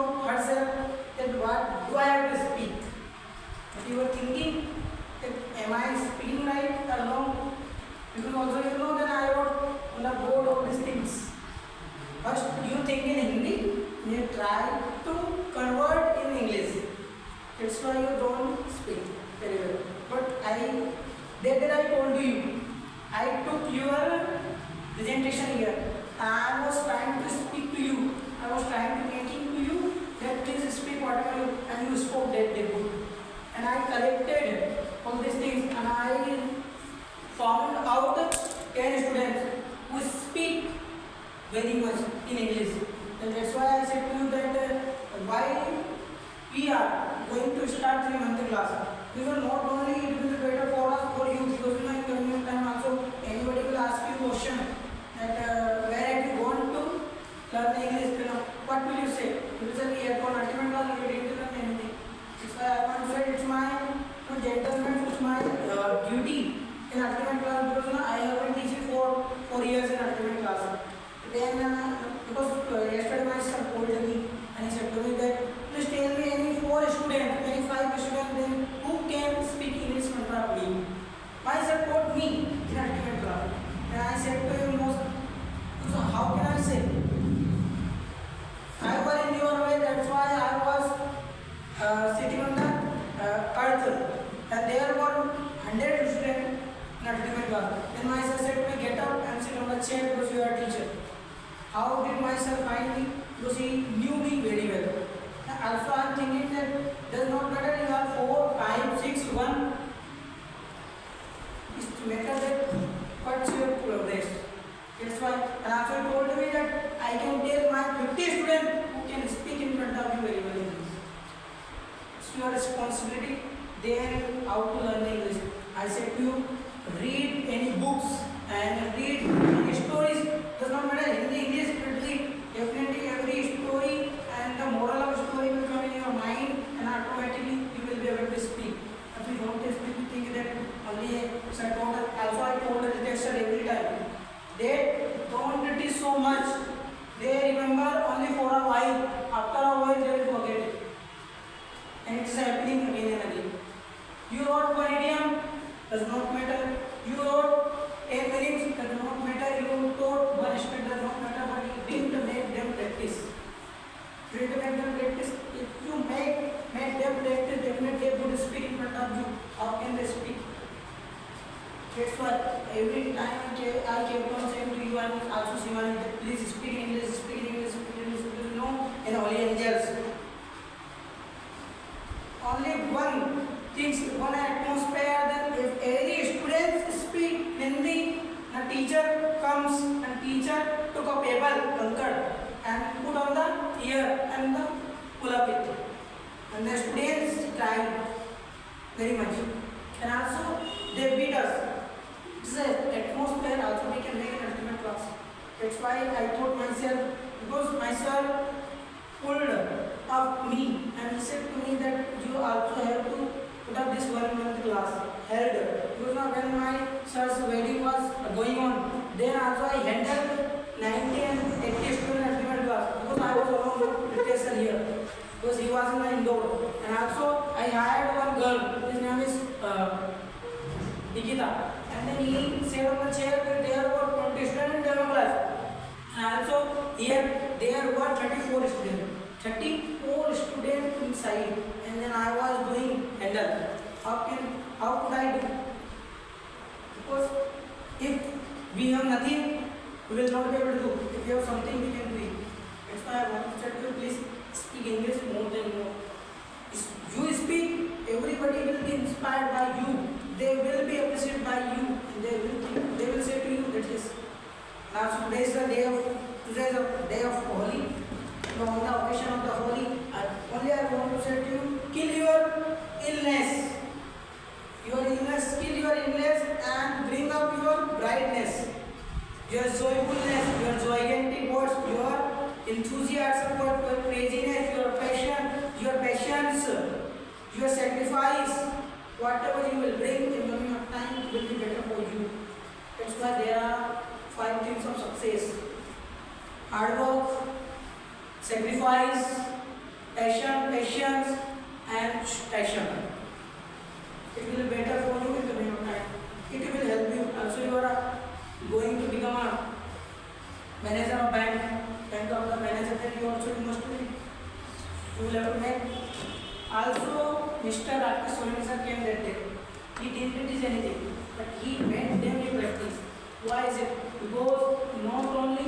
about herself that what do I have to speak. If you are thinking that am I speaking right or wrong, you can also that I wrote on the board all these things. First you think in Hindi, you try to convert in English. That's why you don't speak very well. But that I told you, I took your presentation here. I was trying to speak to you. I was trying to making to you that please speak whatever you, and you spoke that day good. And I collected all these things and I found out 10 students who speak very much in English. And that's why I said to you that why we are going to start 3-month class. Because not only it will be better for us, for you, because in coming time also anybody will ask you question that where have you gone to learn English? What will you say? You will say we have gone ultimate class, we didn't learn anything. That's why I want to say it's my gentleman, it's my duty in ultimate class, because I have been teaching for 4 years in ultimate class. Then because yesterday my son told me and he said to me that please tell me any 4 students, any 5 students then who can speak English comfortably. My son told me in ultimate class. And I said to him, so how can I say? I was in your way, that's why I was sitting on the earth. And there were 100 students in ultimate class. Then my son said to me, get up and sit on the chair because you are a teacher. How did my son find me? Because he knew me very well. Also I am thinking that does not matter you are 4, 5, 6, 1. It's matter that what's your progress. That's why. And also he told me that I can tell my 50 students who can speak in front of you very well English. It's your responsibility then how to learn English. I said to you, read any books and read any stories. Does not matter Hindi, English, definitely every story and the moral of story will come in your mind and automatically you will be able to speak. If you don't speak, you think that only sir told us. Also I told the teacher every time. They don't teach so much. They remember only for a while. After a while they will forget it. And it is happening again and again. You wrote one idiom, does not matter. You wrote 10 minutes, does not matter. You taught one student, does not matter. But you didn't make them practice. You didn't make them practice. If you make them practice, definitely they would speak in front of you. How can they speak? That's why every time I kept on saying to you and also Simani that please speak English, speak English, speak English, because you know in Holy Angels. Only one thing, one atmosphere that if every student speak Hindi, the teacher comes and teacher took a paper, conquered and put on the ear and the pull up it. And the students tried very much. And also they beat us. This is an atmosphere also we can make an ultimate class. That's why I thought myself, because my sir pulled up me and he said to me that you also have to put up this 1-month class held. Because now when my sir's wedding was going on, then also I handled 90 and 80 students ultimate class because I was alone with the teacher here. Because he was in the indoor. And also I hired one girl, his name is Nikita. And then he sat on the chair that there were 20 students in demo class. And also here there were 34 students. 34 students inside. And then I was doing handle. How could I do? Because if we have nothing, we will not be able to do. If we have something, we can do it. That's why I want to say to you, please speak English more than more. You speak, everybody will be inspired by you. They will be appreciated by you. They will say to you that is. Now so today is the day of Holi. So on the occasion of the Holi, only I want to say to you, kill your illness. Kill your illness and bring up your brightness. Your joyfulness, your gigantic words, your enthusiasm, your craziness, your passion, your patience, your sacrifice, whatever you will bring in coming of time will be better for you. That's why there are 5 things of success: hard work, sacrifice, patience and passion. It will be better for you in the way of time. It will help you. Also, you are going to become a manager of bank of the manager, then you also must be. You will have to make. Also, Mr. Rakesh Solanki sir came that day. He didn't teach anything, but he made them in practice. Why is it? Because not only